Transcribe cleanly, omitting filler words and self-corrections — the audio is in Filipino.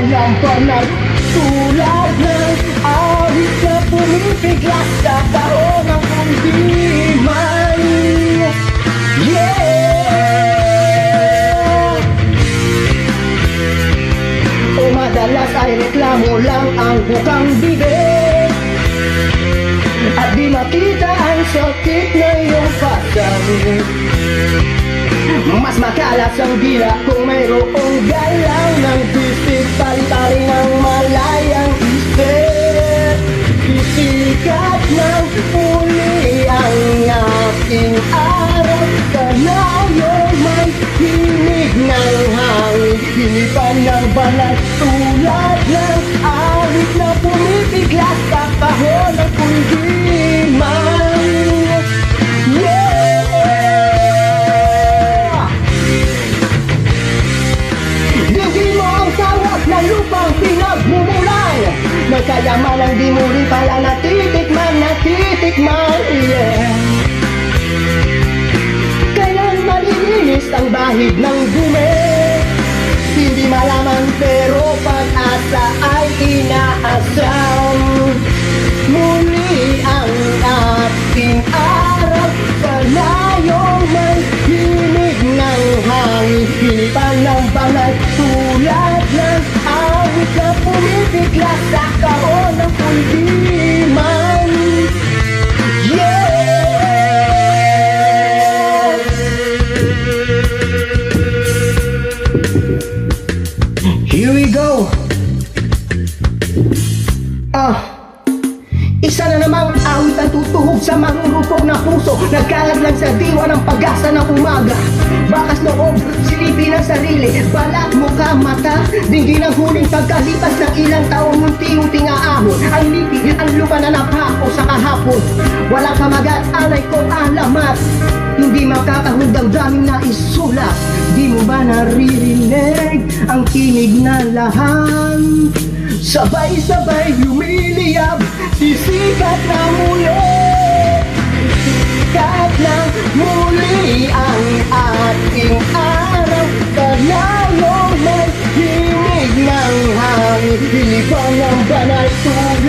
ng banal, tulad ng awit na pumipiglas sa dahon ng kundiman. Yeah! O madalas ay reklamo lang ang bukang bibig, at di makita ang sakit na iyong pasang. Mas makalas ang dila kung mayroong galaw ng bisig, palitari ng malayang isip. Sisikat ng uli ang aking araw, kanayon may hinig ng hangin, hinipan ng banal, tulad ng awit na pumipiglas sa kahon ng kundiman. Lupang pinagmumulan, may kayamanan di mo rin pala natitikman, yeah. Kailan malilinis ang bahid ng dumi, hindi malaman pero pag-asa ay inaasam. Muli ang ating araw, kalayong may hinig ng hangin, hinipan ng banal, tulad ng awit na pumipiglas sa kahon ng kundiman. Yeah! Here we go. Isa na namang awit ang tutuhog sa marurupok na puso, nagkalaglag sa diwa ng pag-asa ng umaga. Bakas loob, silipin ang sarili, balat, mukha, mata, dinggin ang huling pagkalipas ng ilang taon, unti-unti nga ahon. Ang lipi, ang lupa na napako sa kahapon, walang kamagat, alay ko alamat, hindi makakahund ang daming naisulat. Di mo ba naririnig ang kinig na lahan? Sabay-sabay lumiliyab, sisikat na muli, sisikat na muli ang ating araw, kanayong may hinig ng hangin, hinipan ng banal, tulad